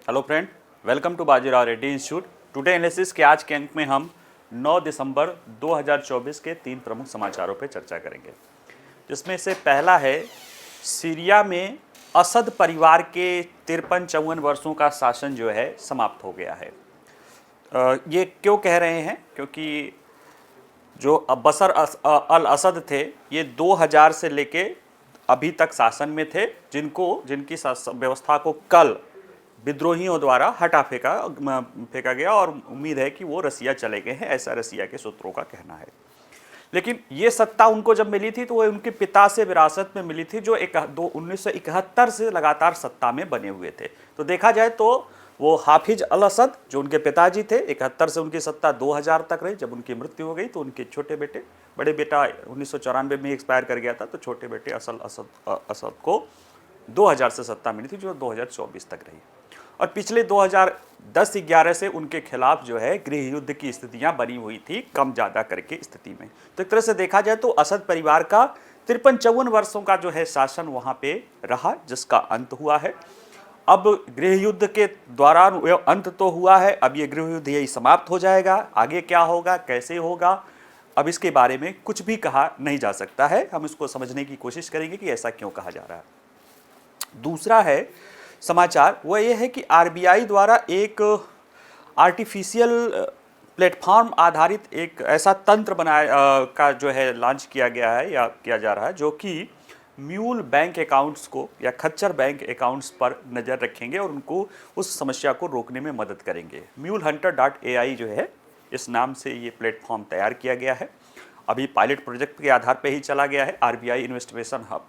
Hello friend, welcome to Bajirao Reddy institute. Today analysis के आज के अंक में हम 9 दिसंबर 2024 के 3 प्रमुख समाचारों पर चर्चा करेंगे, जिसमें से पहला है सीरिया में असद परिवार के 53-54 वर्षों का शासन जो है समाप्त हो गया है। ये क्यों कह रहे हैं? क्योंकि जो बशर अल असद थे ये 2000 से लेके अभी तक शासन में थे, जिनकी व्यवस्था को कल विद्रोहियों द्वारा हटा फेंका गया और उम्मीद है कि वो रसिया चले गए हैं, ऐसा रसिया के सूत्रों का कहना है। लेकिन ये सत्ता उनको जब मिली थी तो वो उनके पिता से विरासत में मिली थी, जो 1971 से लगातार सत्ता में बने हुए थे। तो देखा जाए तो वो हाफिज अल असद जो उनके पिताजी थे, 71 से उनकी सत्ता 2000 तक रही। जब उनकी मृत्यु हो गई तो उनके छोटे बेटे, बड़े बेटा 1994 में एक्सपायर कर गया था, तो छोटे बेटे असद को 2000 से सत्ता मिली थी, जो 2024 तक रही। और पिछले 2010-11 से उनके खिलाफ जो है गृह युद्ध की स्थितियां बनी हुई थी, कम ज़्यादा करके स्थिति में। तो एक तरह से देखा जाए तो असद परिवार का 53-54 वर्षों का जो है शासन वहां पे रहा, जिसका अंत हुआ है। अब गृह युद्ध के दौरान अंत तो हुआ है, अब ये गृह युद्ध यही समाप्त हो जाएगा। आगे क्या होगा, कैसे होगा, अब इसके बारे में कुछ भी कहा नहीं जा सकता है। हम इसको समझने की कोशिश करेंगे कि ऐसा क्यों कहा जा रहा है। दूसरा है समाचार वो ये है कि आरबीआई द्वारा एक आर्टिफिशियल प्लेटफॉर्म आधारित एक ऐसा तंत्र का जो है लॉन्च किया गया है या किया जा रहा है, जो कि म्यूल बैंक अकाउंट्स को या खच्चर बैंक अकाउंट्स पर नज़र रखेंगे और उनको उस समस्या को रोकने में मदद करेंगे। mulehunter.ai जो है, इस नाम से ये प्लेटफॉर्म तैयार किया गया है। अभी पायलट प्रोजेक्ट के आधार पर ही चला गया है। RBI investigation hub,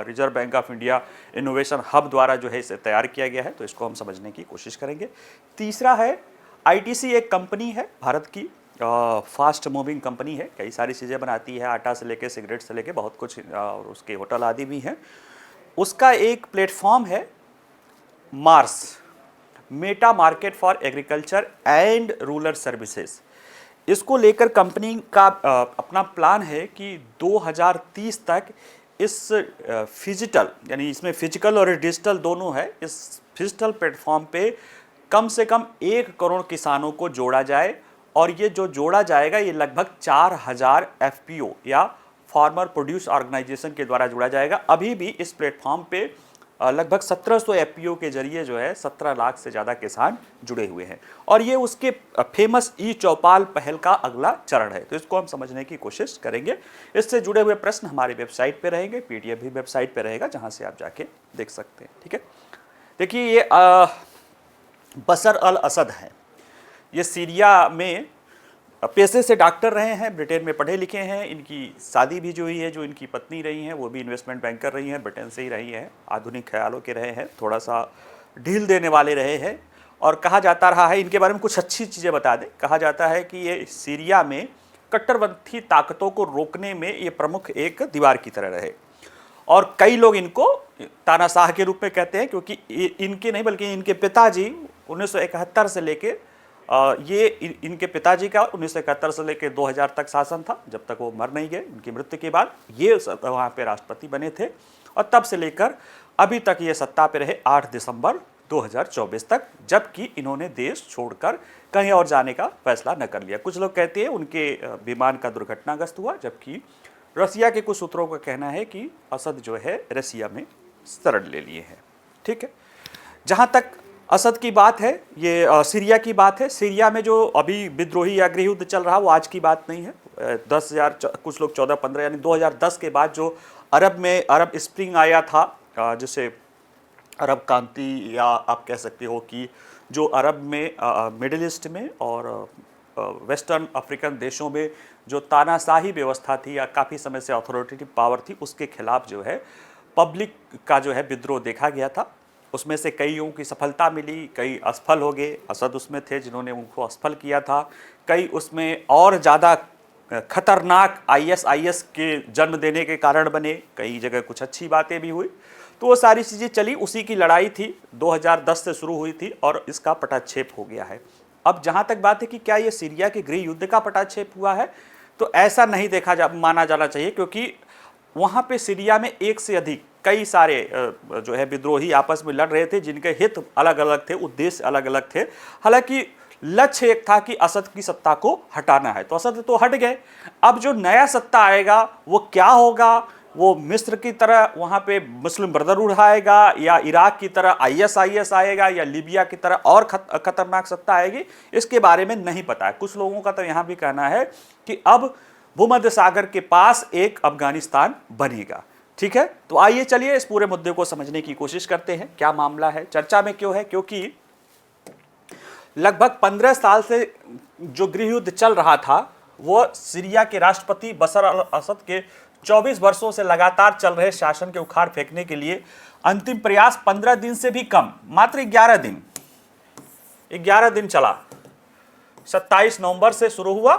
reserve bank of India innovation hub द्वारा जो है इसे तैयार किया गया है, तो इसको हम समझने की कोशिश करेंगे। तीसरा है आईटीसी, एक कंपनी है भारत की, फास्ट मूविंग कंपनी है, कई सारी चीज़ें बनाती है, आटा से लेके सिगरेट से लेके बहुत कुछ, और उसके होटल आदि भी हैं। उसका एक प्लेटफॉर्म है Mars, Meta market for agriculture and rural services. इसको लेकर कंपनी का अपना प्लान है कि 2030 तक इस फिजिटल, यानी इसमें फिजिकल और डिजिटल दोनों है, इस फिजिटल प्लेटफॉर्म पे कम से कम 1 करोड़ किसानों को जोड़ा जाए। और ये जो जोड़ा जाएगा ये लगभग 4000 एफपीओ या फार्मर प्रोड्यूस ऑर्गेनाइजेशन के द्वारा जोड़ा जाएगा। अभी भी इस प्लेटफॉर्म पे लगभग 1700 एफपीओ के जरिए जो है 17 लाख से ज़्यादा किसान जुड़े हुए हैं, और ये उसके फेमस ई चौपाल पहल का अगला चरण है। तो इसको हम समझने की कोशिश करेंगे। इससे जुड़े हुए प्रश्न हमारी वेबसाइट पे रहेंगे, पीडीएफ भी वेबसाइट पे रहेगा, जहां से आप जाके देख सकते हैं। ठीक है, देखिए ये बशर अल असद हैं। ये सीरिया में पेशे से डॉक्टर रहे हैं, ब्रिटेन में पढ़े लिखे हैं। इनकी शादी भी जो हुई है, जो इनकी पत्नी रही हैं वो भी इन्वेस्टमेंट बैंकर रही हैं, ब्रिटेन से ही रही हैं, आधुनिक ख्यालों के रहे हैं, थोड़ा सा ढील देने वाले रहे हैं। और कहा जाता रहा है, इनके बारे में कुछ अच्छी चीज़ें बता दें, कहा जाता है कि ये सीरिया में कट्टरपंथी ताकतों को रोकने में ये प्रमुख एक दीवार की तरह रहे। और कई लोग इनको तानाशाह के रूप में कहते हैं, क्योंकि इनके नहीं बल्कि इनके पिताजी 1971 से लेके ये इनके पिताजी का 1971 से लेकर 2000 तक शासन था, जब तक वो मर नहीं गए। उनकी मृत्यु के बाद ये वहाँ पे राष्ट्रपति बने थे, और तब से लेकर अभी तक ये सत्ता पे रहे 8 दिसंबर 2024 तक, जबकि इन्होंने देश छोड़कर कहीं और जाने का फैसला न कर लिया। कुछ लोग कहते हैं उनके विमान का दुर्घटनाग्रस्त हुआ, जबकि रसिया के कुछ सूत्रों का कहना है कि असद जो है रसिया में शरण ले लिए हैं। ठीक है, जहाँ तक असद की बात है, ये सीरिया की बात है। सीरिया में जो अभी विद्रोही या गृह युद्ध चल रहा वो आज की बात नहीं है। 10,000, कुछ लोग 14-15, यानी 2010 के बाद जो अरब स्प्रिंग आया था, जिसे अरब क्रांति या आप कह सकते हो कि जो अरब में, मिडिल ईस्ट में और वेस्टर्न अफ्रीकन देशों में जो तानाशाही व्यवस्था थी या काफ़ी समय से अथॉरिटेटिव पावर थी, उसके खिलाफ जो है पब्लिक का जो है विद्रोह देखा गया था। उसमें से कईयों की सफलता मिली, कई असफल हो गए। असद उसमें थे जिन्होंने उनको असफल किया था। कई उसमें और ज़्यादा खतरनाक आईएस के जन्म देने के कारण बने। कई जगह कुछ अच्छी बातें भी हुई, तो वो सारी चीज़ें चली। उसी की लड़ाई थी, 2010 से शुरू हुई थी और इसका पटाक्षेप हो गया है। अब जहाँ तक बात है कि क्या ये सीरिया के गृह युद्ध का पटाक्षेप हुआ है, तो ऐसा नहीं माना जाना चाहिए, क्योंकि वहाँ पे सीरिया में एक से अधिक कई सारे जो है विद्रोही आपस में लड़ रहे थे, जिनके हित अलग अलग थे, उद्देश्य अलग अलग थे। हालांकि लक्ष्य एक था कि असद की सत्ता को हटाना है, तो असद तो हट गए। अब जो नया सत्ता आएगा वो क्या होगा? वो मिस्र की तरह वहाँ पे मुस्लिम ब्रदरहुड आएगा, या इराक की तरह ISIS आएगा, या लीबिया की तरह और खतरनाक सत्ता आएगी, इसके बारे में नहीं पता है। कुछ लोगों का तो यहाँ भी कहना है कि अब भूमध्य सागर के पास एक अफगानिस्तान बनेगा। ठीक है, तो आइए चलिए इस पूरे मुद्दे को समझने की कोशिश करते हैं। क्या मामला है, चर्चा में क्यों है? क्योंकि लगभग 15 साल से जो गृह युद्ध चल रहा था, वो सीरिया के राष्ट्रपति बशर अल असद के 24 वर्षों से लगातार चल रहे शासन के उखाड़ फेंकने के लिए अंतिम प्रयास 15 दिन से भी कम, मात्र 11 दिन चला। 27 नवंबर से शुरू हुआ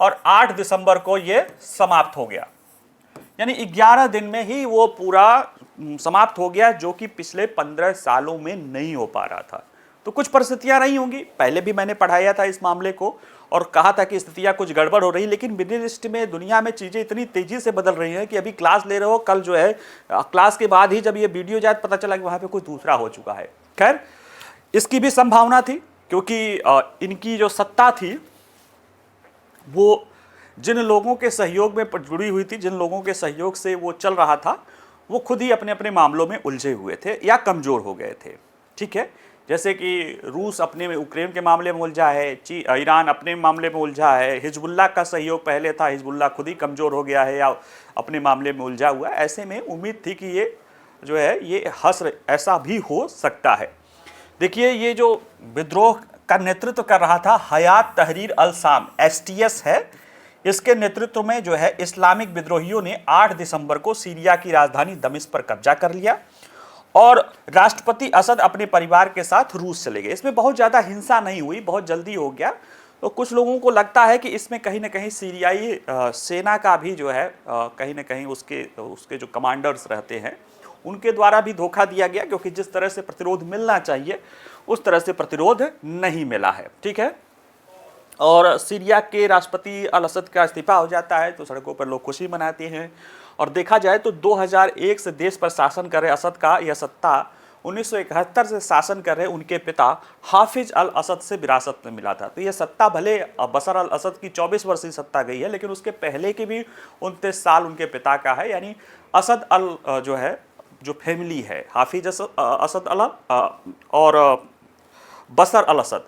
और 8 दिसंबर को यह समाप्त हो गया। यानी 11 दिन में ही वो पूरा समाप्त हो गया, जो कि पिछले 15 सालों में नहीं हो पा रहा था। तो कुछ परिस्थितियां रही होंगी, पहले भी मैंने पढ़ाया था इस मामले को और कहा था कि स्थितियां कुछ गड़बड़ हो रही, लेकिन मिडिल ईस्ट में दुनिया में चीज़ें इतनी तेजी से बदल रही हैं कि अभी क्लास ले रहे हो, कल जो है क्लास के बाद ही जब ये वीडियो जाए पता चला कि वहाँ पे कुछ दूसरा हो चुका है। खैर, इसकी भी संभावना थी, क्योंकि इनकी जो सत्ता थी वो जिन लोगों के सहयोग में जुड़ी हुई थी, जिन लोगों के सहयोग से वो चल रहा था, वो खुद ही अपने अपने मामलों में उलझे हुए थे या कमज़ोर हो गए थे। ठीक है, जैसे कि रूस अपने में यूक्रेन के मामले में उलझा है, ईरान अपने मामले में उलझा है, हिजबुल्लाह का सहयोग पहले था, हिजबुल्लाह खुद ही कमज़ोर हो गया है या अपने मामले में उलझा हुआ है। ऐसे में उम्मीद थी कि ये जो है ये हश्र ऐसा भी हो सकता है। देखिए, ये जो विद्रोह का नेतृत्व कर रहा था हयात तहरीर अल शाम, STS है, इसके नेतृत्व में जो है इस्लामिक विद्रोहियों ने 8 दिसंबर को सीरिया की राजधानी दमिश्क पर कब्जा कर लिया और राष्ट्रपति असद अपने परिवार के साथ रूस चले गए। इसमें बहुत ज़्यादा हिंसा नहीं हुई, बहुत जल्दी हो गया। तो कुछ लोगों को लगता है कि इसमें कहीं ना कहीं सीरियाई सेना का भी जो है कहीं ना कहीं उसके जो कमांडर्स रहते हैं उनके द्वारा भी धोखा दिया गया, क्योंकि जिस तरह से प्रतिरोध मिलना चाहिए उस तरह से प्रतिरोध नहीं मिला है। ठीक है, और सीरिया के राष्ट्रपति अल असद का इस्तीफा हो जाता है तो सड़कों पर लोग खुशी मनाते हैं। और देखा जाए तो 2001 से देश पर शासन कर रहे असद का यह सत्ता 1971 से शासन कर रहे उनके पिता हाफिज अल असद से विरासत में मिला था। तो यह सत्ता भले बशर अल असद की 24 वर्षीय सत्ता गई है, लेकिन उसके पहले के भी 29 साल उनके पिता का है। यानी असद अल जो है जो फैमिली है, हाफिज असद अल और बशर अल असद,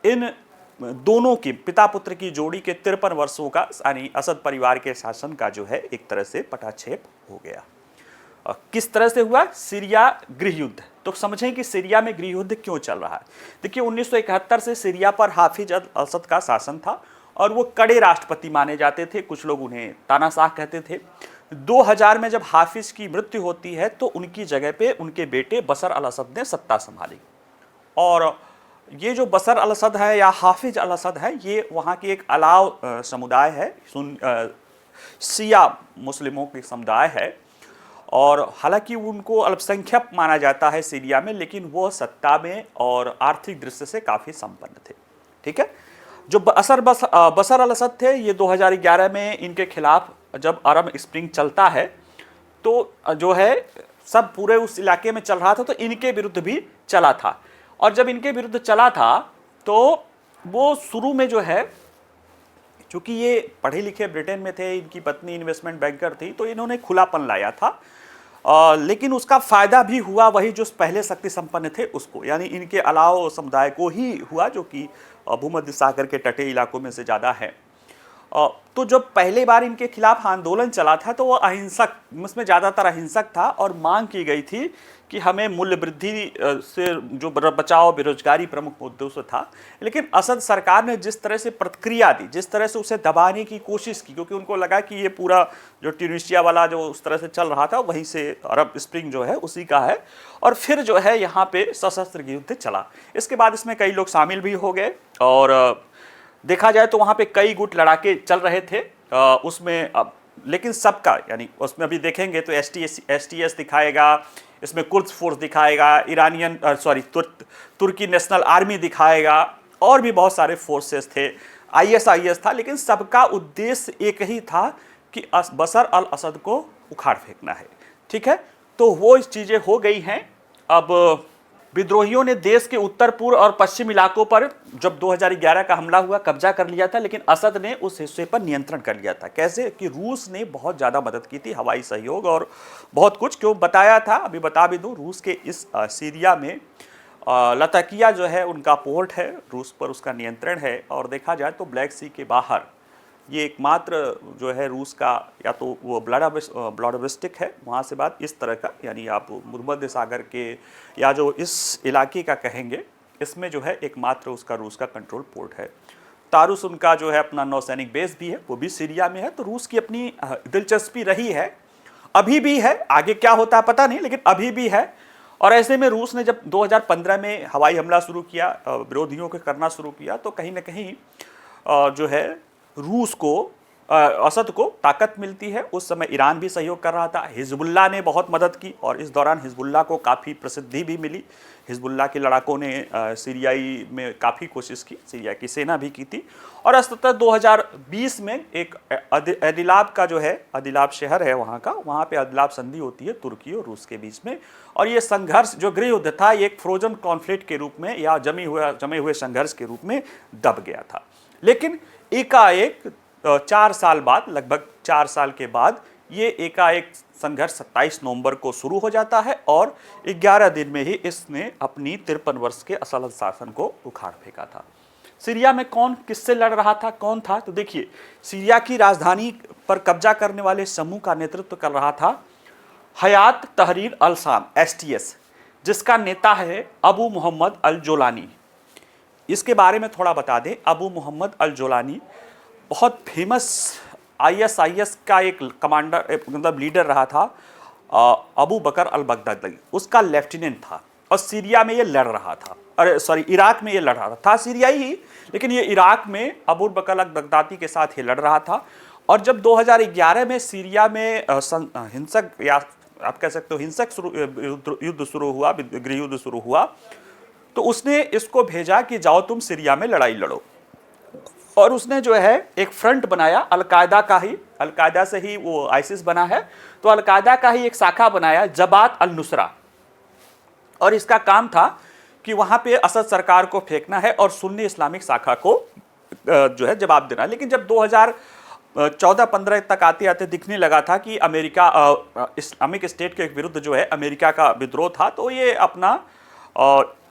इन दोनों की पिता पुत्र की जोड़ी के 53 वर्षों का यानी असद परिवार के शासन का जो है एक तरह से पटाक्षेप हो गया। किस तरह से हुआ? सीरिया गृह युद्ध। तो समझें कि सीरिया में गृह युद्ध क्यों चल रहा है। देखिए, 1971 से सीरिया पर हाफिज अल असद का शासन था और वो कड़े राष्ट्रपति माने जाते थे, कुछ लोग उन्हें तानाशाह कहते थे। 2000 में जब हाफिज की मृत्यु होती है तो उनकी जगह पे उनके बेटे बशर अल असद ने सत्ता संभाली। और ये जो बशर अल असद है या हाफिज अल असद है, ये वहाँ की एक अलाव समुदाय है, शिया मुस्लिमों की समुदाय है, और हालांकि उनको अल्पसंख्यक माना जाता है सीरिया में, लेकिन वो सत्ता में और आर्थिक दृष्टि से काफ़ी संपन्न थे। ठीक है, जो बशर अल असद थे, ये 2011 में इनके खिलाफ जब अरब स्प्रिंग चलता है तो जो है सब पूरे उस इलाके में चल रहा था, तो इनके विरुद्ध भी चला था। और जब इनके विरुद्ध चला था तो वो शुरू में जो है, चूँकि ये पढ़े लिखे ब्रिटेन में थे, इनकी पत्नी इन्वेस्टमेंट बैंकर थी, तो इन्होंने खुलापन लाया था। लेकिन उसका फ़ायदा भी हुआ वही जो पहले शक्ति संपन्न थे उसको, यानी इनके अलाव समुदाय को ही हुआ, जो कि भूमध्य सागर के तटीय इलाकों में से ज़्यादा है। तो जब पहली बार इनके खिलाफ आंदोलन चला था तो वो अहिंसक, उसमें ज़्यादातर अहिंसक था और मांग की गई थी कि हमें मूल्य वृद्धि से जो बचाव, बेरोजगारी प्रमुख मुद्दों से था। लेकिन असद सरकार ने जिस तरह से प्रतिक्रिया दी, जिस तरह से उसे दबाने की कोशिश की, क्योंकि उनको लगा कि ये पूरा जो ट्यूनीशिया वाला जो उस तरह से चल रहा था वहीं से अरब स्प्रिंग जो है उसी का है, और फिर जो है यहाँ पे सशस्त्र युद्ध चला। इसके बाद इसमें कई लोग शामिल भी हो गए और देखा जाए तो वहाँ पे कई गुट लड़ाके चल रहे थे उसमें। अब लेकिन सबका, यानी उसमें अभी देखेंगे तो STS दिखाएगा, इसमें कुर्द फोर्स दिखाएगा, तुर्की नेशनल आर्मी दिखाएगा, और भी बहुत सारे फोर्सेस थे, ISIS था, लेकिन सबका उद्देश्य एक ही था कि बशर अल असद को उखाड़ फेंकना है। ठीक है, तो वो इस चीज़ें हो गई हैं। अब विद्रोहियों ने देश के उत्तर पूर्व और पश्चिम इलाकों पर जब 2011 का हमला हुआ कब्जा कर लिया था, लेकिन असद ने उस हिस्से पर नियंत्रण कर लिया था। कैसे कि रूस ने बहुत ज़्यादा मदद की थी, हवाई सहयोग और बहुत कुछ। क्यों बताया था, अभी बता भी दूँ, रूस के इस सीरिया में लताकिया जो है उनका पोर्ट है, रूस पर उसका नियंत्रण है। और देखा जाए तो ब्लैक सी के बाहर ये एकमात्र जो है रूस का, या तो वो व्लादिवोस्टोक है, वहाँ से बात इस तरह का, यानी आप भूमध्य सागर के या जो इस इलाके का कहेंगे, इसमें जो है एकमात्र उसका रूस का कंट्रोल पोर्ट है। तारुस उनका जो है अपना नौसैनिक बेस भी है, वो भी सीरिया में है। तो रूस की अपनी दिलचस्पी रही है, अभी भी है, आगे क्या होता है पता नहीं, लेकिन अभी भी है। और ऐसे में रूस ने जब 2015 में हवाई हमला शुरू किया, विरोधियों को करना शुरू किया, तो कहीं ना कहीं जो है रूस को, असद को ताकत मिलती है। उस समय ईरान भी सहयोग कर रहा था, हिजबुल्लाह ने बहुत मदद की, और इस दौरान हिजबुल्लाह को काफ़ी प्रसिद्धि भी मिली। हिजबुल्लाह के लड़ाकों ने सीरियाई में काफ़ी कोशिश की, सीरिया की सेना भी की थी। और अंततः 2020 में एक अदिलाब का जो है, अदिलाब शहर है वहाँ का, वहाँ पे अदिलाब संधि होती है तुर्की और रूस के बीच में। और ये संघर्ष जो गृह युद्ध था, ये एक फ्रोजन कॉन्फ्लिक्ट के रूप में या जमे हुए संघर्ष के रूप में दब गया था। लेकिन एकाएक 4 साल बाद, लगभग 4 साल के बाद, ये एकाएक संघर्ष 27 नवंबर को शुरू हो जाता है, और 11 दिन में ही इसने अपनी 53 वर्ष के असद शासन को उखाड़ फेंका था। सीरिया में कौन किससे लड़ रहा था, कौन था? तो देखिए, सीरिया की राजधानी पर कब्जा करने वाले समूह का नेतृत्व कर रहा था हयात तहरीर अल शाम, STS, जिसका नेता है अबू मोहम्मद अल जोलानी। इसके बारे में थोड़ा बता दें, अबू मोहम्मद अल जोलानी बहुत फेमस ISIS का एक कमांडर, मतलब लीडर रहा था। अबू बकर अल बगदादी उसका लेफ्टिनेंट था, और सीरिया में ये लड़ रहा था, अरे सॉरी, इराक में ये लड़ रहा था सीरियाई ही, लेकिन ये इराक में अबू बकर अल बगदादी के साथ ये लड़ रहा था। और जब 2011 में सीरिया में हिंसक, या आप कह सकते हो हिंसक युद्ध शुरू हुआ, गृह युद्ध शुरू हुआ, तो उसने इसको भेजा कि जाओ तुम सीरिया में लड़ाई लड़ो। और उसने जो है एक फ्रंट बनाया, अलकायदा का ही, अलकायदा से ही वो आइसिस बना है, तो अलकायदा का ही एक शाखा बनाया, जबात अल नुसरा। और इसका काम था कि वहाँ पे असद सरकार को फेंकना है और सुन्नी इस्लामिक शाखा को जो है जवाब देना। लेकिन जब 2014-15 तक आते आते दिखने लगा था कि अमेरिका इस्लामिक स्टेट के विरुद्ध जो है अमेरिका का विद्रोह था, तो ये अपना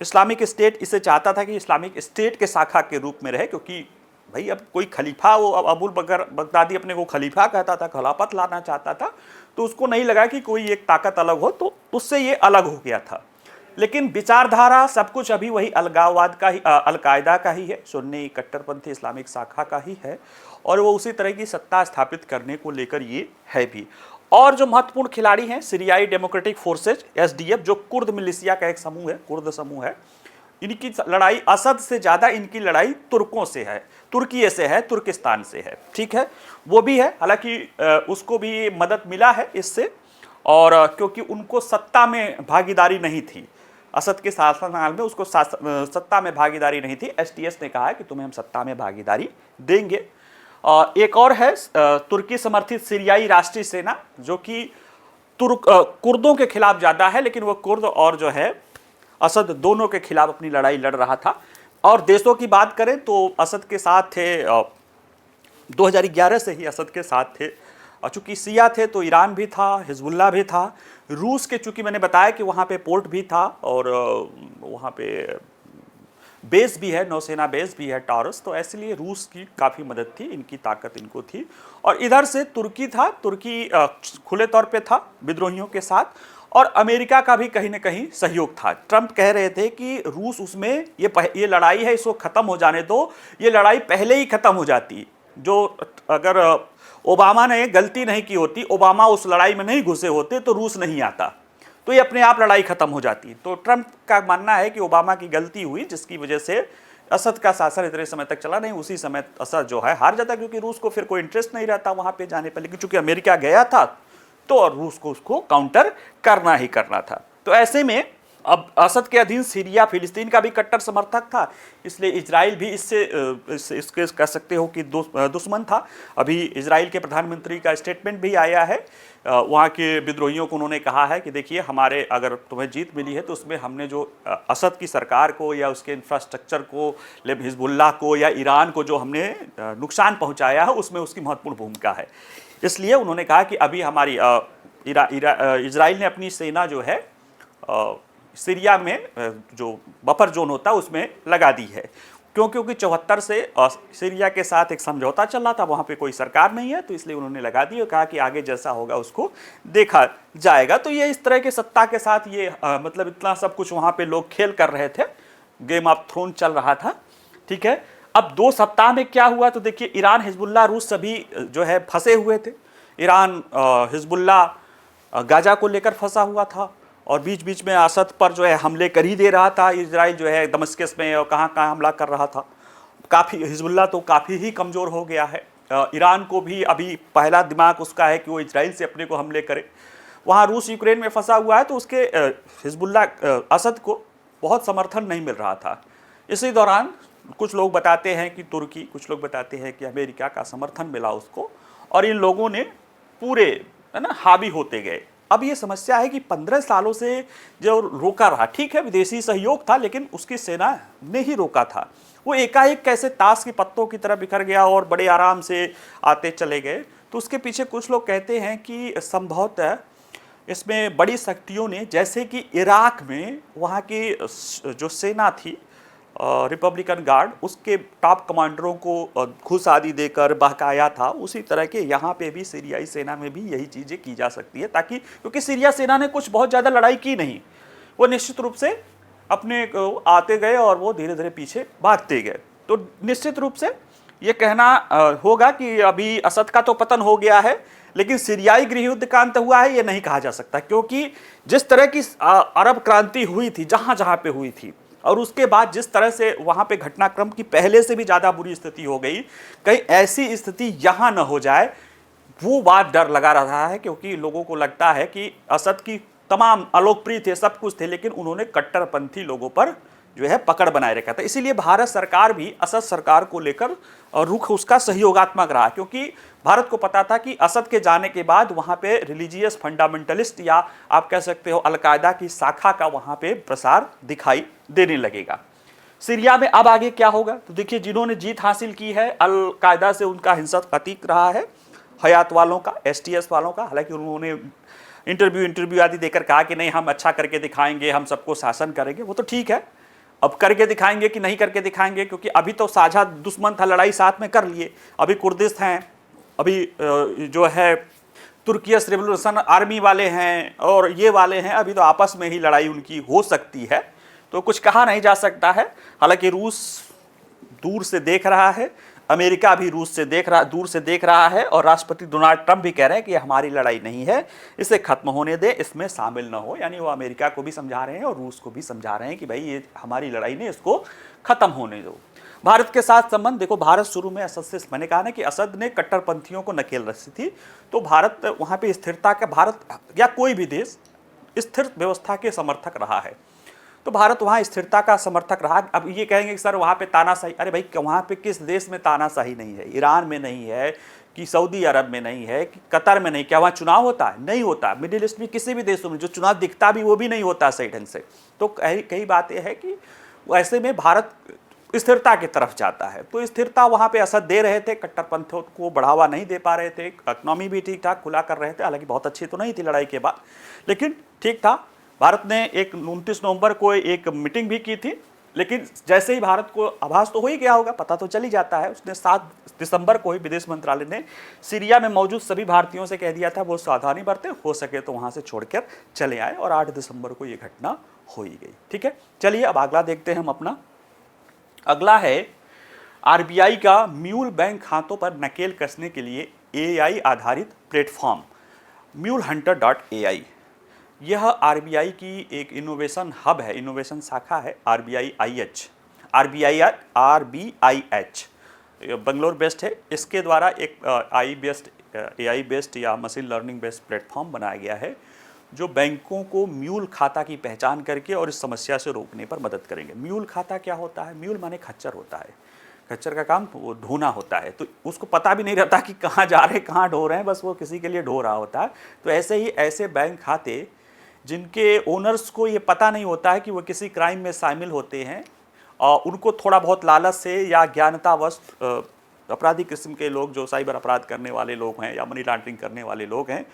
इस्लामिक स्टेट इसे चाहता था कि इस्लामिक स्टेट के शाखा के रूप में रहे, क्योंकि भाई अब कोई खलीफा, वो अबू बकर बगदादी अपने को खलीफा कहता था, खिलाफत लाना चाहता था, तो उसको नहीं लगा कि कोई एक ताकत अलग हो, तो उससे ये अलग हो गया था। लेकिन विचारधारा सब कुछ अभी वही अलगाववाद का ही, अलकायदा का ही है, सुन्नी कट्टरपंथी इस्लामिक शाखा का ही है, और वो उसी तरह की सत्ता स्थापित करने को लेकर ये है भी। और जो महत्वपूर्ण खिलाड़ी हैं, सीरियाई डेमोक्रेटिक फोर्सेज SDF, जो कुर्द मिलिशिया का एक समूह है, कुर्द समूह है, इनकी लड़ाई असद से ज़्यादा इनकी लड़ाई तुर्कों से है, तुर्की से है, तुर्किस्तान से है, ठीक है, वो भी है। हालांकि उसको भी मदद मिला है इससे, और क्योंकि उनको सत्ता में भागीदारी नहीं थी, असद के शासनकाल में उसको सत्ता में भागीदारी नहीं थी। STS ने कहा है कि तुम्हें हम सत्ता में भागीदारी देंगे। एक और है तुर्की समर्थित सीरियाई राष्ट्रीय सेना, जो कि कुर्दों के खिलाफ ज़्यादा है, लेकिन वो कुर्द और जो है असद दोनों के खिलाफ अपनी लड़ाई लड़ रहा था। और देशों की बात करें तो असद के साथ थे, 2011 से ही असद के साथ थे। चूँकि सिया थे तो ईरान भी था, हिजबुल्लाह भी था, रूस के, चूँकि मैंने बताया कि वहाँ पे पोर्ट भी था, और वहाँ पे बेस भी है, नौसेना बेस भी है, टारस, तो इसलिए रूस की काफ़ी मदद थी, इनकी ताकत इनको थी। और इधर से तुर्की था, तुर्की खुले तौर पे था विद्रोहियों के साथ, और अमेरिका का भी कहीं ना कहीं सहयोग था। ट्रंप कह रहे थे कि रूस उसमें, ये लड़ाई है, इसको ख़त्म हो जाने दो, ये लड़ाई पहले ही ख़त्म हो जाती, जो अगर ओबामा ने गलती नहीं की होती, ओबामा उस लड़ाई में नहीं घुसे होते, तो रूस नहीं आता, तो ये अपने आप लड़ाई खत्म हो जाती। तो ट्रंप का मानना है कि ओबामा की गलती हुई, जिसकी वजह से असद का शासन इतने समय तक चला नहीं, उसी समय असद जो है हार जाता, क्योंकि रूस को फिर कोई इंटरेस्ट नहीं रहता वहाँ पे जाने पर। लेकिन चूंकि अमेरिका गया था, तो रूस को उसको काउंटर करना ही करना था। तो ऐसे में अब असद के अधीन सीरिया फिलिस्तीन का भी कट्टर समर्थक था, इसलिए इजराइल भी इसके कह सकते हो कि दुश्मन था। अभी इजराइल के प्रधानमंत्री का स्टेटमेंट भी आया है, वहाँ के विद्रोहियों को उन्होंने कहा है कि देखिए हमारे अगर तुम्हें जीत मिली है तो उसमें हमने जो असद की सरकार को या उसके इंफ्रास्ट्रक्चर को, हिजबुल्लाह को या ईरान को जो हमने नुकसान पहुँचाया है उसमें उसकी महत्वपूर्ण भूमिका है। इसलिए उन्होंने कहा कि अभी हमारी इजराइल ने अपनी सेना जो है सीरिया में जो बफर जोन होता है उसमें लगा दी है, क्योंकि 74 से सीरिया के साथ एक समझौता चल रहा था, वहाँ पे कोई सरकार नहीं है, तो इसलिए उन्होंने लगा दी और कहा कि आगे जैसा होगा उसको देखा जाएगा। तो ये इस तरह के सत्ता के साथ ये मतलब इतना सब कुछ वहाँ पे लोग खेल कर रहे थे, गेम ऑफ थ्रोन चल रहा था। ठीक है, अब 2 सप्ताह में क्या हुआ तो देखिए, ईरान, हिजबुल्लाह, रूस सभी जो है फंसे हुए थे। ईरान हिजबुल्लाह गाजा को लेकर फंसा हुआ था और बीच बीच में असद पर जो है हमले कर ही दे रहा था। इजराइल जो है दमिश्क में और कहाँ कहाँ हमला कर रहा था। काफ़ी हिजबुल्लाह तो काफ़ी ही कमज़ोर हो गया है। ईरान को भी अभी पहला दिमाग उसका है कि वो इजराइल से अपने को हमले करे। वहाँ रूस यूक्रेन में फंसा हुआ है, तो उसके हिजबुल्लाह असद को बहुत समर्थन नहीं मिल रहा था। इसी दौरान कुछ लोग बताते हैं कि तुर्की, कुछ लोग बताते हैं कि अमेरिका का समर्थन मिला उसको, और इन लोगों ने पूरे है ना हावी होते गए। अब ये समस्या है कि 15 सालों से जो रोका रहा, ठीक है विदेशी सहयोग था, लेकिन उसकी सेना ने ही रोका था। वो एकाएक कैसे ताश के पत्तों की तरह बिखर गया और बड़े आराम से आते चले गए। तो उसके पीछे कुछ लोग कहते हैं कि संभवतः इसमें बड़ी शक्तियों ने, जैसे कि इराक में वहाँ की जो सेना थी रिपब्लिकन गार्ड, उसके टॉप कमांडरों को घूस आदि देकर बहकाया था, उसी तरह के यहाँ पे भी सीरियाई सेना में भी यही चीज़ें की जा सकती है, ताकि क्योंकि सीरिया सेना ने कुछ बहुत ज़्यादा लड़ाई की नहीं, वो निश्चित रूप से अपने आते गए और वो धीरे धीरे पीछे भागते गए। तो निश्चित रूप से ये कहना होगा कि अभी असद का तो पतन हो गया है, लेकिन सीरियाई गृह युद्ध का अंत हुआ है ये नहीं कहा जा सकता, क्योंकि जिस तरह की अरब क्रांति हुई थी जहाँ जहाँ पे हुई थी, और उसके बाद जिस तरह से वहाँ पे घटनाक्रम की पहले से भी ज़्यादा बुरी स्थिति हो गई, कहीं ऐसी स्थिति यहाँ न हो जाए, वो बात डर लगा रहा है। क्योंकि लोगों को लगता है कि असद की तमाम अलोकप्रिय थे, सब कुछ थे, लेकिन उन्होंने कट्टरपंथी लोगों पर जो है पकड़ बनाए रखा था। इसीलिए भारत सरकार भी असद सरकार को लेकर रुख उसका सहयोगात्मक रहा, क्योंकि भारत को पता था कि असद के जाने के बाद वहाँ पे रिलीजियस फंडामेंटलिस्ट या आप कह सकते हो अलकायदा की शाखा का वहाँ पे प्रसार दिखाई देने लगेगा। सीरिया में अब आगे क्या होगा तो देखिए, जिन्होंने जीत हासिल की है, अलकायदा से उनका हिंसक प्रतीक रहा है, हयात वालों का, STS वालों का। हालांकि उन्होंने इंटरव्यू आदि देकर कहा कि नहीं हम अच्छा करके दिखाएंगे, हम सबको शासन करेंगे, वो तो ठीक है। अब करके दिखाएंगे कि नहीं करके दिखाएंगे, क्योंकि अभी तो साझा दुश्मन था, लड़ाई साथ में कर लिए। अभी कुर्दिश हैं, अभी जो है तुर्कियस रिवोल्यूशन आर्मी वाले हैं और ये वाले हैं, अभी तो आपस में ही लड़ाई उनकी हो सकती है, तो कुछ कहा नहीं जा सकता है। हालांकि रूस दूर से देख रहा है, अमेरिका भी रूस से दूर से देख रहा है, और राष्ट्रपति डोनाल्ड ट्रंप भी कह रहे हैं कि हमारी लड़ाई नहीं है, इसे खत्म होने दे, इसमें शामिल न हो। यानी वो अमेरिका को भी समझा रहे हैं और रूस को भी समझा रहे हैं कि भाई ये हमारी लड़ाई नहीं, इसको खत्म होने दो। भारत के साथ संबंध देखो, भारत शुरू में असद से, मैंने कहा ना कि असद ने कट्टरपंथियों को नकेल रखी थी, तो भारत वहाँ पे स्थिरता का, भारत या कोई भी देश स्थिर व्यवस्था के समर्थक रहा है, तो भारत वहाँ स्थिरता का समर्थक रहा। अब ये कहेंगे कि सर वहाँ पे तानाशाही, अरे भाई वहाँ पे किस देश में तानाशाही नहीं है? ईरान में नहीं है कि सऊदी अरब में नहीं है कि कतर में नहीं? क्या वहाँ चुनाव होता है? नहीं होता। मिडिल ईस्ट में किसी भी देशों में जो चुनाव दिखता भी वो भी नहीं होता सही ढंग से। तो कई बातें हैं कि ऐसे में भारत स्थिरता की तरफ जाता है, तो स्थिरता वहाँ पे असद दे रहे थे, कट्टरपंथियों को बढ़ावा नहीं दे पा रहे थे, इकनॉमी भी ठीक ठाक खुला कर रहे थे, हालांकि बहुत अच्छी तो नहीं थी लड़ाई के बाद, लेकिन ठीक था। भारत ने 29 नवंबर को एक मीटिंग भी की थी, लेकिन जैसे ही भारत को आभास तो हो ही गया होगा, पता तो चल ही जाता है, उसने 7 दिसंबर को ही विदेश मंत्रालय ने सीरिया में मौजूद सभी भारतीयों से कह दिया था वो सावधानी बरतें, हो सके तो वहाँ से छोड़कर चले आए, और 8 दिसंबर को ये घटना हो ही गई। ठीक है, चलिए अब अगला देखते हैं हम अपना। अगला है RBI का म्यूल बैंक खातों पर नकेल कसने के लिए AI आधारित प्लेटफॉर्म mulehunter.ai। यह RBI की एक इनोवेशन हब है, इनोवेशन शाखा है, RBIH बंगलोर बेस्ड है। इसके द्वारा एक AI बेस्ड या मशीन लर्निंग बेस्ड प्लेटफॉर्म बनाया गया है, जो बैंकों को म्यूल खाता की पहचान करके और इस समस्या से रोकने पर मदद करेंगे। म्यूल खाता क्या होता है? म्यूल माने खच्चर होता है। खच्चर का काम वो ढोना होता है, तो उसको पता भी नहीं रहता कि कहाँ जा रहे हैं, कहाँ ढो रहे हैं, बस वो किसी के लिए ढो रहा होता है। तो ऐसे ही ऐसे बैंक खाते जिनके ओनर्स को ये पता नहीं होता है कि वो किसी क्राइम में शामिल होते हैं, और उनको थोड़ा बहुत लालच से या ज्ञानतावश अपराधी किस्म के लोग जो साइबर अपराध करने वाले लोग हैं या मनी लॉन्ड्रिंग करने वाले लोग हैं,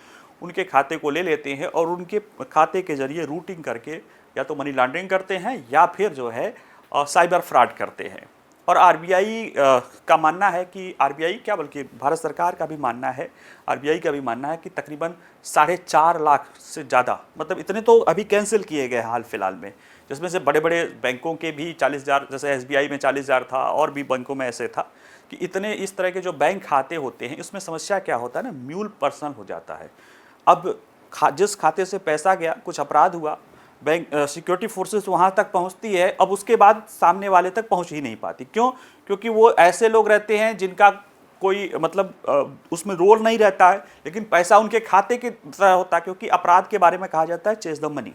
उनके खाते को ले लेते हैं और उनके खाते के जरिए रूटिंग करके या तो मनी लॉन्ड्रिंग करते हैं या फिर जो है साइबर फ्रॉड करते हैं। और आरबीआई का मानना है कि आरबीआई क्या बल्कि भारत सरकार का भी मानना है, आरबीआई का भी मानना है कि तकरीबन 4.5 लाख से ज़्यादा, मतलब इतने तो अभी कैंसिल किए गए हाल फिलहाल में, जिसमें से बड़े बड़े बैंकों के भी 40,000, जैसे एसबीआई में 40,000 था और भी बैंकों में ऐसे था कि इतने इस तरह के जो बैंक खाते होते हैं, इसमें समस्या क्या होता है ना, म्यूल पर्सनल हो जाता है। अब जिस खाते से पैसा गया, कुछ अपराध हुआ, बैंक सिक्योरिटी फोर्सेस वहाँ तक पहुँचती है, अब उसके बाद सामने वाले तक पहुँच ही नहीं पाती। क्यों? क्योंकि वो ऐसे लोग रहते हैं जिनका कोई मतलब उसमें रोल नहीं रहता है, लेकिन पैसा उनके खाते की तरह होता है, क्योंकि अपराध के बारे में कहा जाता है चेस द मनी।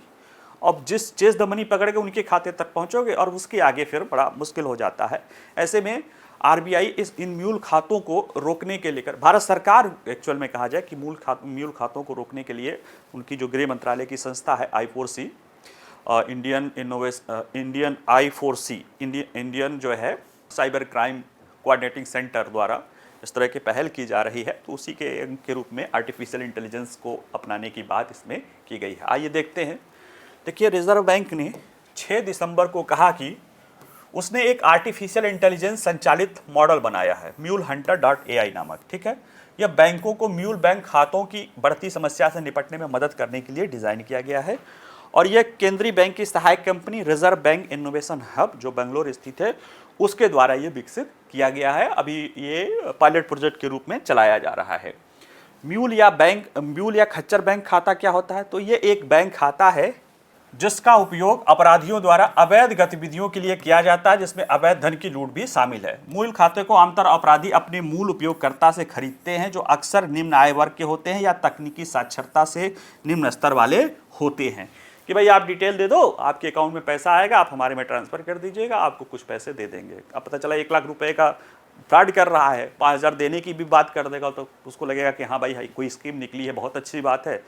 अब जिस चेस द मनी पकड़ के उनके खाते तक पहुँचोगे और उसके आगे फिर बड़ा मुश्किल हो जाता है। ऐसे में आरबीआई इन म्यूल खातों को रोकने के लेकर, भारत सरकार एक्चुअल में कहा जाए कि म्यूल खातों को रोकने के लिए उनकी जो गृह मंत्रालय की संस्था है I4C, इंडियन I4C, इंडियन जो है साइबर क्राइम कोऑर्डिनेटिंग सेंटर द्वारा इस तरह की पहल की जा रही है। तो उसी के रूप में आर्टिफिशियल इंटेलिजेंस को अपनाने की बात इसमें की गई है। आइए देखते हैं। देखिए, रिजर्व बैंक ने 6 दिसंबर को कहा कि उसने एक आर्टिफिशियल इंटेलिजेंस संचालित मॉडल बनाया है, MuleHunter.ai नामक। ठीक है, यह बैंकों को म्यूल बैंक खातों की बढ़ती समस्या से निपटने में मदद करने के लिए डिज़ाइन किया गया है, और यह केंद्रीय बैंक की सहायक company reserve bank innovation hub जो बेंगलोर स्थित है, उसके द्वारा ये विकसित किया गया है। अभी ये पायलट प्रोजेक्ट के रूप में चलाया जा रहा है। म्यूल या खच्चर बैंक खाता क्या होता है? तो ये एक बैंक खाता है जिसका उपयोग अपराधियों द्वारा अवैध गतिविधियों के लिए किया जाता है, जिसमें अवैध धन की लूट भी शामिल है। मूल खाते को आमतौर अपराधी अपने मूल उपयोगकर्ता से खरीदते हैं, जो अक्सर निम्न आय वर्ग के होते हैं या तकनीकी साक्षरता से निम्न स्तर वाले होते हैं, कि भाई आप डिटेल दे दो, आपके अकाउंट में पैसा आएगा, आप हमारे में ट्रांसफ़र कर दीजिएगा, आपको कुछ पैसे दे देंगे। अब पता चला 1 लाख रुपए का फ्रॉड कर रहा है, 5,000 देने की भी बात कर देगा, तो उसको लगेगा कि हाँ भाई कोई स्कीम निकली है, बहुत अच्छी बात है,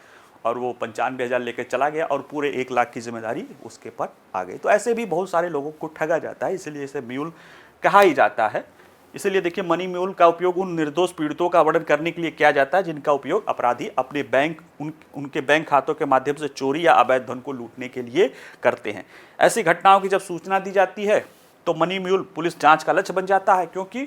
और वो 95,000 लेकर चला गया और पूरे 1 लाख की जिम्मेदारी उसके पर आ गई। तो ऐसे भी बहुत सारे लोगों को ठगा जाता है, इसलिए इसे म्यूल कहा ही जाता है। इसलिए देखिए, मनी म्यूल का उपयोग उन निर्दोष पीड़ितों का वर्णन करने के लिए किया जाता है जिनका उपयोग अपराधी अपने उनके बैंक खातों के माध्यम से चोरी या अवैध धन को लूटने के लिए करते हैं। ऐसी घटनाओं की जब सूचना दी जाती है तो मनी म्यूल पुलिस जांच का लक्ष्य बन जाता है, क्योंकि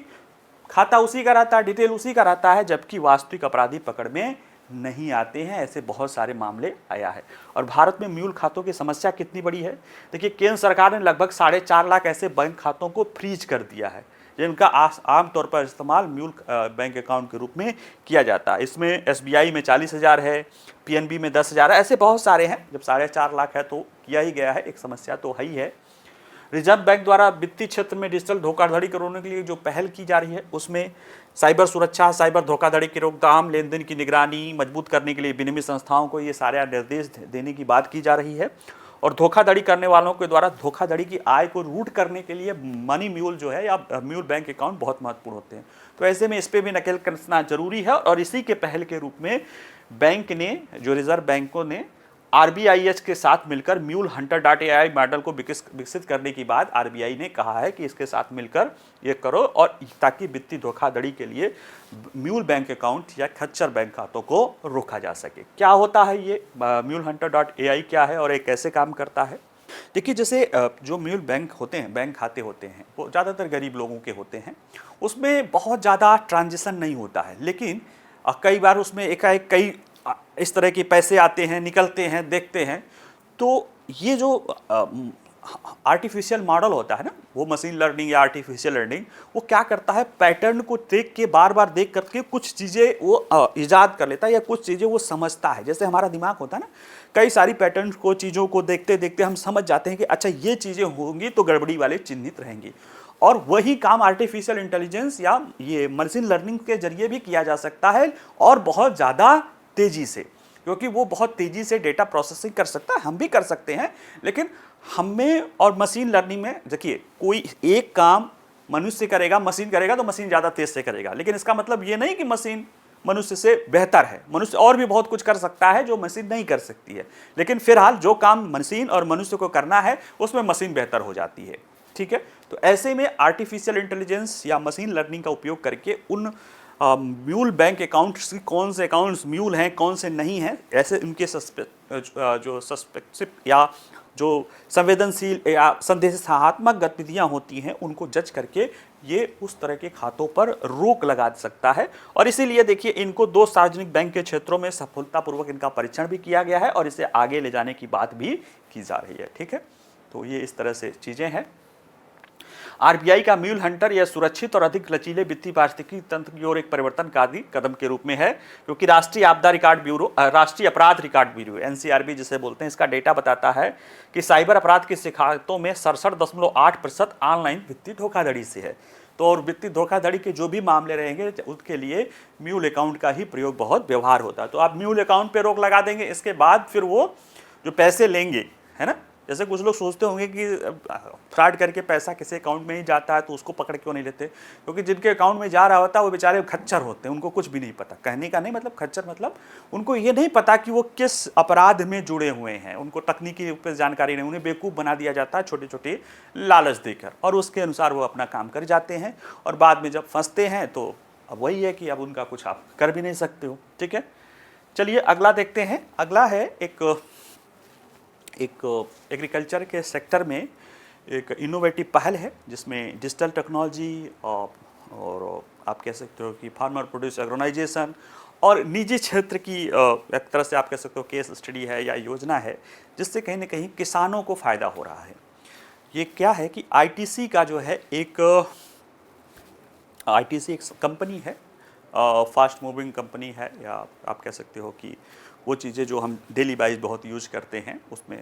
खाता उसी का रहता है, डिटेल उसी का रहता है, जबकि वास्तविक अपराधी पकड़ में नहीं आते हैं। ऐसे बहुत सारे मामले आया है। और भारत में म्यूल खातों की समस्या कितनी बड़ी है? देखिए, केंद्र सरकार ने लगभग 4.5 लाख ऐसे बैंक खातों को फ्रीज कर दिया है, जिनका आमतौर पर इस्तेमाल म्यूल बैंक अकाउंट के रूप में किया जाता है। इसमें एसबीआई में 40,000 है, पीएनबी में 10,000 है, ऐसे बहुत सारे हैं। जब 4.5 लाख है तो किया ही गया है, एक समस्या तो है ही है। रिजर्व बैंक द्वारा वित्तीय क्षेत्र में डिजिटल धोखाधड़ी करने के लिए जो पहल की जा रही है, उसमें साइबर सुरक्षा, साइबर धोखाधड़ी की रोकथाम, लेन देन की निगरानी मजबूत करने के लिए विनियमित संस्थाओं को ये सारे निर्देश देने की बात की जा रही है। और धोखाधड़ी करने वालों के द्वारा धोखाधड़ी की आय को रूट करने के लिए मनी म्यूल जो है या म्यूल बैंक अकाउंट बहुत महत्वपूर्ण होते हैं। तो ऐसे में इस पर भी नकेल कसना जरूरी है। और इसी के पहल के रूप में बैंक ने, जो रिजर्व बैंकों ने आरबीआईएच के साथ मिलकर MuleHunter.ai मॉडल को विकसित करने की बाद आरबीआई ने कहा है कि इसके साथ मिलकर ये करो, और ताकि वित्तीय धोखाधड़ी के लिए म्यूल बैंक अकाउंट या खच्चर बैंक खातों को रोका जा सके। क्या होता है ये MuleHunter.ai क्या है और ये कैसे काम करता है? देखिए, जैसे जो म्यूल बैंक होते हैं, बैंक खाते होते हैं, वो ज़्यादातर गरीब लोगों के होते हैं। उसमें बहुत ज़्यादा ट्रांजेक्शन नहीं होता है, लेकिन कई बार उसमें एकाएक कई इस तरह के पैसे आते हैं, निकलते हैं, देखते हैं। तो ये जो आर्टिफिशियल मॉडल होता है ना, वो मशीन लर्निंग या आर्टिफिशियल लर्निंग, वो क्या करता है, पैटर्न को देख के बार बार देख करके कुछ चीज़ें वो ईजाद कर लेता है या कुछ चीज़ें वो समझता है। जैसे हमारा दिमाग होता है ना, कई सारी पैटर्न को, चीज़ों को देखते देखते हम समझ जाते हैं कि अच्छा ये चीज़ें होंगी तो गड़बड़ी वाले चिन्हित रहेंगी। और वही काम आर्टिफिशियल इंटेलिजेंस या ये मशीन लर्निंग के जरिए भी किया जा सकता है, और बहुत ज़्यादा तेज़ी से। क्योंकि वो बहुत तेज़ी से डेटा प्रोसेसिंग कर सकता है, हम भी कर सकते हैं, लेकिन हमें और मशीन लर्निंग में देखिए कोई एक काम मनुष्य करेगा, मशीन करेगा तो मशीन ज़्यादा तेज से करेगा, लेकिन इसका मतलब ये नहीं कि मशीन मनुष्य से बेहतर है। मनुष्य और भी बहुत कुछ कर सकता है जो मशीन नहीं कर सकती है, लेकिन फिलहाल जो काम मशीन और मनुष्य को करना है उसमें मशीन बेहतर हो जाती है। ठीक है, तो ऐसे में आर्टिफिशियल इंटेलिजेंस या मशीन लर्निंग का उपयोग करके उन म्यूल बैंक अकाउंट्स, कौन से अकाउंट्स म्यूल हैं कौन से नहीं हैं, ऐसे उनके जो सस्पेक्सिव या जो संवेदनशील या संदेशात्मक गतिविधियां होती हैं उनको जज करके ये उस तरह के खातों पर रोक लगा सकता है। और इसीलिए देखिए इनको 2 सार्वजनिक बैंक के क्षेत्रों में सफलतापूर्वक इनका परीक्षण भी किया गया है और इसे आगे ले जाने की बात भी की जा रही है। ठीक है, तो ये इस तरह से चीज़ें हैं। आरबीआई का म्यूल हंटर यह सुरक्षित और अधिक लचीले वित्तीय पारिस्थितिकी तंत्र की ओर एक परिवर्तनकारी कदम के रूप में है, क्योंकि राष्ट्रीय आपदा रिकॉर्ड ब्यूरो, राष्ट्रीय अपराध रिकॉर्ड ब्यूरो एनसीआरबी जिसे बोलते हैं, इसका डेटा बताता है कि साइबर अपराध की शिकायतों में 67.8% ऑनलाइन वित्तीय धोखाधड़ी से है। तो और वित्तीय धोखाधड़ी के जो भी मामले रहेंगे उसके लिए म्यूल अकाउंट का ही प्रयोग बहुत व्यवहार होता है। तो आप म्यूल अकाउंट पे रोक लगा देंगे, इसके बाद फिर वो जो पैसे लेंगे, है ना, जैसे कुछ लोग सोचते होंगे कि फ्रॉड करके पैसा किसी अकाउंट में ही जाता है तो उसको पकड़ क्यों नहीं लेते, क्योंकि जिनके अकाउंट में जा रहा होता है वो बेचारे खच्चर होते हैं, उनको कुछ भी नहीं पता। कहने का नहीं मतलब खच्चर मतलब उनको ये नहीं पता कि वो किस अपराध में जुड़े हुए हैं, उनको तकनीकी रूप से जानकारी नहीं, उन्हें बेवकूफ़ बना दिया जाता है छोटे छोटे लालच देकर, और उसके अनुसार वो अपना काम कर जाते हैं और बाद में जब फंसते हैं तो अब वही है कि अब उनका कुछ आप कर भी नहीं सकते हो। ठीक है, चलिए अगला देखते हैं। अगला है एक एग्रीकल्चर के सेक्टर में एक इनोवेटिव पहल है जिसमें डिजिटल टेक्नोलॉजी और आप कह सकते हो कि फार्मर प्रोड्यूस ऑर्गेनाइजेशन और निजी क्षेत्र की एक तरह से आप कह सकते हो केस स्टडी है या योजना है, जिससे कहीं ना कहीं किसानों को फ़ायदा हो रहा है। ये क्या है कि आईटीसी का जो है आईटीसी एक कंपनी है, फास्ट मूविंग कंपनी है, या आप कह सकते हो कि वो चीज़ें जो हम डेली वाइज बहुत यूज करते हैं उसमें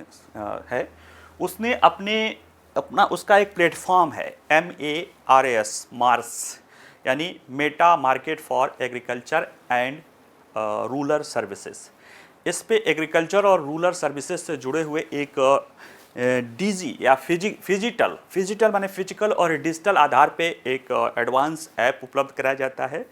है। उसने अपना उसका एक प्लेटफॉर्म है MARS, मार्स, यानी Meta market for agriculture and rural services. इस पे एग्रीकल्चर और रूरल सर्विसेज से जुड़े हुए एक डीजी या फिजिटल माने फिजिकल और डिजिटल आधार पे एक एडवांस ऐप उपलब्ध कराया जाता है,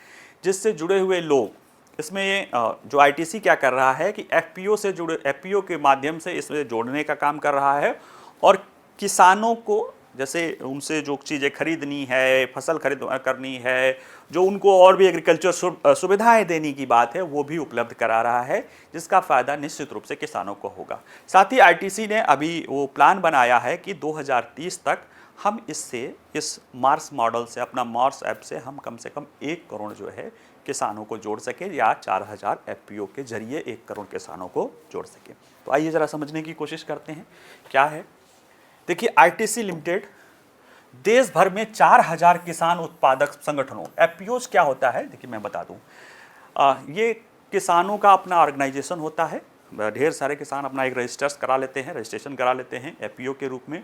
जिससे जुड़े हुए लोग इसमें जो आईटीसी क्या कर रहा है कि एफपीओ के माध्यम से इसमें जोड़ने का काम कर रहा है, और किसानों को जैसे उनसे जो चीज़ें खरीदनी है, फसल खरीद करनी है, जो उनको और भी एग्रीकल्चर सुविधाएं देने की बात है वो भी उपलब्ध करा रहा है, जिसका फ़ायदा निश्चित रूप से किसानों को होगा। साथ ही आईटीसी ने अभी वो प्लान बनाया है कि 2030 तक हम इस मार्स मॉडल से, अपना मार्स ऐप से हम कम से कम 1 करोड़ जो है किसानों को जोड़ सके, या 4000 एफपीओ के जरिए 1 करोड़ किसानों को जोड़ सके। तो आइए ज़रा समझने की कोशिश करते हैं क्या है। देखिए आईटीसी लिमिटेड देश भर में 4000 किसान उत्पादक संगठनों, एफपीओज क्या होता है देखिए मैं बता दूं, ये किसानों का अपना ऑर्गेनाइजेशन होता है। ढेर सारे किसान अपना एक रजिस्ट्रेशन करा लेते हैं एफपीओ के रूप में,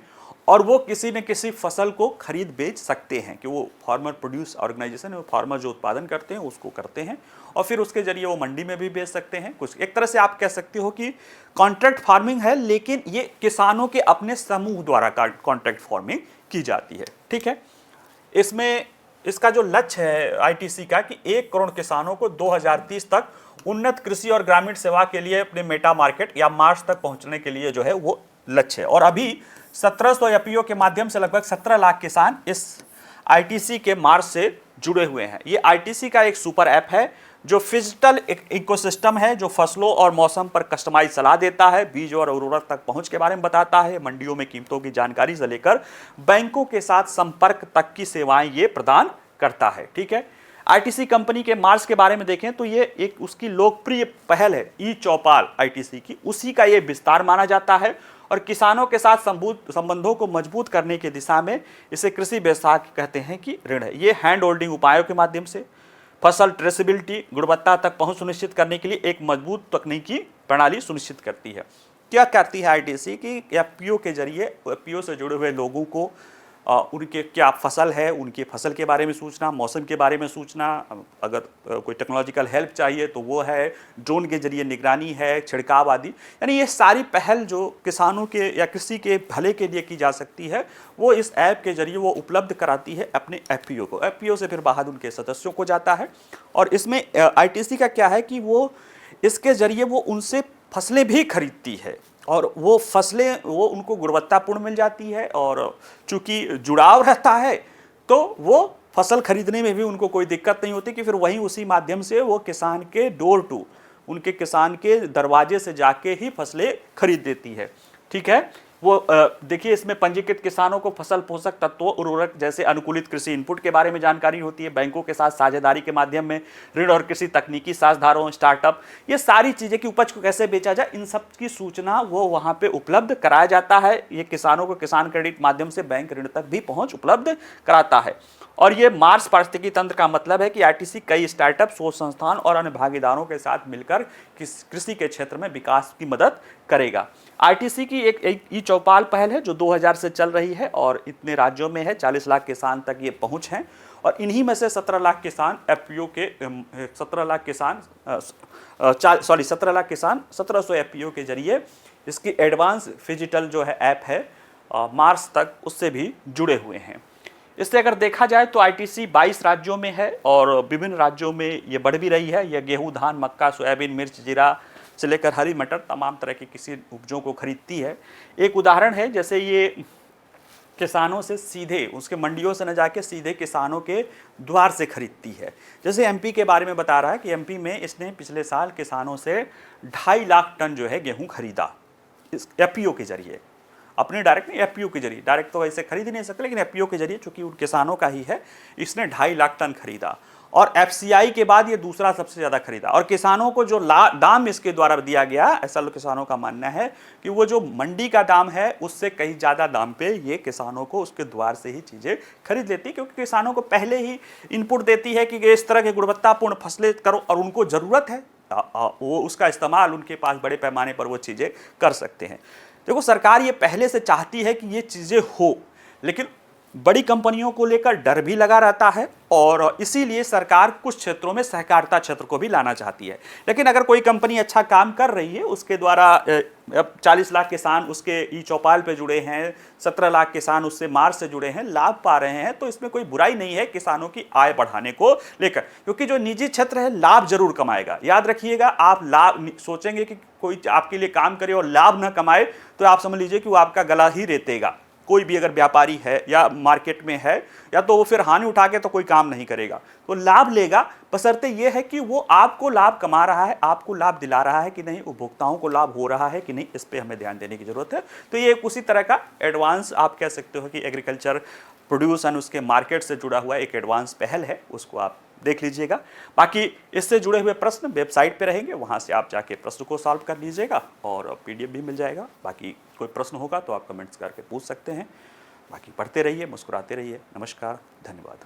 और वो किसी न किसी फसल को खरीद बेच सकते हैं कि वो फार्मर प्रोड्यूस ऑर्गेनाइजेशन है, वो फार्मर जो उत्पादन करते हैं उसको करते हैं, और फिर उसके जरिए वो मंडी में भी बेच सकते हैं। कुछ एक तरह से आप कह सकते हो कि कॉन्ट्रैक्ट फार्मिंग है, लेकिन ये किसानों के अपने समूह द्वारा कॉन्ट्रैक्ट फार्मिंग की जाती है। ठीक है, इसमें इसका जो लक्ष्य है आईटीसी का कि 1 करोड़ किसानों को 2030 तक उन्नत कृषि और ग्रामीण सेवा के लिए अपने मेटा मार्केट या मार्स तक पहुंचने के लिए जो है वो लक्ष्य है। और अभी 1700 एफपीओ के माध्यम से लगभग 17 लाख किसान इस आईटीसी के मार्स से जुड़े हुए हैं। ये आईटीसी का एक सुपर ऐप है जो डिजिटल इकोसिस्टम है, जो फसलों और मौसम पर कस्टमाइज सलाह देता है, बीज और उर्वरक तक पहुंच के बारे में बताता है, मंडियों में कीमतों की जानकारी से लेकर बैंकों के साथ संपर्क तक की सेवाएं ये प्रदान करता है। ठीक है, आईटीसी कंपनी के मार्स के बारे में देखें तो ये एक उसकी लोकप्रिय पहल है ई चौपाल आईटीसी की, उसी का ये विस्तार माना जाता है, और किसानों के साथ संबंधों को मजबूत करने की दिशा में इसे कृषि व्यवसाय कहते हैं कि ऋण है। ये हैंड होल्डिंग उपायों के माध्यम से फसल ट्रेसेबिलिटी, गुणवत्ता तक पहुंच सुनिश्चित करने के लिए एक मजबूत तकनीकी प्रणाली सुनिश्चित करती है। क्या करती है आईटीसी की एफपीओ के जरिए एफपीओ से जुड़े हुए लोगों को उनके क्या फसल है, उनकी फसल के बारे में सूचना, मौसम के बारे में सूचना, अगर कोई टेक्नोलॉजिकल हेल्प चाहिए तो वो है, ड्रोन के जरिए निगरानी है, छिड़काव आदि। यानी ये सारी पहल जो किसानों के या कृषि के भले के लिए की जा सकती है, वो इस ऐप के जरिए वो उपलब्ध कराती है अपने एफपीओ को। एफपीओ से फिर बाहर उनके सदस्यों को जाता है। और इसमें आईटीसी का क्या है कि वो इसके जरिए वो उनसे फसलें भी खरीदती है और वो फसलें वो उनको गुणवत्तापूर्ण मिल जाती है। और चूंकि जुड़ाव रहता है तो वो फसल खरीदने में भी उनको कोई दिक्कत नहीं होती कि फिर वहीं उसी माध्यम से वो किसान के डोर टू, उनके किसान के दरवाजे से जाके ही फसलें खरीद देती है। ठीक है, वो देखिए इसमें पंजीकृत किसानों को फसल पोषक तत्वों, उर्वरक जैसे अनुकूलित कृषि इनपुट के बारे में जानकारी होती है। बैंकों के साथ साझेदारी के माध्यम में ऋण और कृषि तकनीकी साझेदारों, स्टार्टअप, ये सारी चीजें कि उपज को कैसे बेचा जाए, इन सब की सूचना वो वहां पे उपलब्ध कराया जाता है। ये किसानों को किसान क्रेडिट माध्यम से बैंक ऋण तक भी पहुंच उपलब्ध कराता है। और ये मार्स पारिस्थितिकी तंत्र का मतलब है कि आईटीसी कई स्टार्टअप, शोध संस्थान और अन्य भागीदारों के साथ मिलकर कृषि के क्षेत्र में विकास की मदद करेगा। आईटीसी की एक ई चौपाल पहल है जो 2000 से चल रही है और इतने राज्यों में है, 40 लाख किसान तक ये पहुंच है। और इन्हीं में से 17 लाख किसान एफपीओ के 17 लाख किसान 1700 एफपीओ के जरिए इसकी एडवांस फिजिटल जो है ऐप है मार्स तक, उससे भी जुड़े हुए हैं। इससे अगर देखा जाए तो आईटीसी 22 राज्यों में है और विभिन्न राज्यों में ये बढ़ भी रही है। यह गेहूं, धान, मक्का, सोयाबीन, मिर्च, जीरा से लेकर हरी मटर तमाम तरह के किसी उपजों को खरीदती है। एक उदाहरण है, जैसे ये किसानों से सीधे, उसके मंडियों से न जाके सीधे किसानों के द्वार से खरीदती है। जैसे एमपी के बारे में बता रहा है कि एमपी में इसने पिछले साल किसानों से 2.5 लाख टन जो है गेहूं खरीदा इस एफपीओ के जरिए। अपने डायरेक्ट नहीं, एफपीओ के जरिए, डायरेक्ट तो ऐसे खरीद नहीं सकते, लेकिन एफपीओ के जरिए चूंकि उन किसानों का ही है, इसने 2.5 लाख टन खरीदा। और एफसीआई के बाद ये दूसरा सबसे ज्यादा खरीदा। और किसानों को जो दाम इसके द्वारा दिया गया, ऐसा किसानों का मानना है कि वो जो मंडी का दाम है उससे कहीं ज्यादा दाम पे ये किसानों को उसके द्वार से ही चीजें खरीद लेती है, क्योंकि किसानों को पहले ही इनपुट देती है कि इस तरह के गुणवत्तापूर्ण फसलें करो और उनको जरूरत है, वो उसका इस्तेमाल उनके पास बड़े पैमाने पर वो चीजें कर सकते हैं। देखो, सरकार ये पहले से चाहती है कि ये चीजें हो, लेकिन बड़ी कंपनियों को लेकर डर भी लगा रहता है और इसीलिए सरकार कुछ क्षेत्रों में सहकारिता क्षेत्र को भी लाना चाहती है। लेकिन अगर कोई कंपनी अच्छा काम कर रही है, उसके द्वारा अब 40 लाख किसान उसके ई चौपाल पे जुड़े हैं, 17 लाख किसान उससे मार्च से जुड़े हैं, लाभ पा रहे हैं, तो इसमें कोई बुराई नहीं है किसानों की आय बढ़ाने को लेकर। क्योंकि जो निजी क्षेत्र है लाभ जरूर कमाएगा। याद रखिएगा, आप लाभ सोचेंगे कि कोई आपके लिए काम करे और लाभ न कमाए तो आप समझ लीजिए कि वो आपका गला ही रेतेगा। कोई भी अगर व्यापारी है या मार्केट में है, या तो वो फिर हानि उठा के तो कोई काम नहीं करेगा, तो लाभ लेगा, बशर्ते ये है कि वो आपको लाभ कमा रहा है, आपको लाभ दिला रहा है कि नहीं, उपभोक्ताओं को लाभ हो रहा है कि नहीं, इस पे हमें ध्यान देने की जरूरत है। तो ये उसी तरह का एडवांस आप कह सकते हो कि एग्रीकल्चर प्रोड्यूस एंड उसके मार्केट से जुड़ा हुआ एक एडवांस पहल है, उसको आप देख लीजिएगा। बाकी इससे जुड़े हुए प्रश्न वेबसाइट पे रहेंगे, वहां से आप जाके प्रश्न को सॉल्व कर लीजिएगा और पीडीएफ भी मिल जाएगा। बाकी कोई प्रश्न होगा तो आप कमेंट्स करके पूछ सकते हैं। बाकी पढ़ते रहिए, मुस्कुराते रहिए। नमस्कार, धन्यवाद।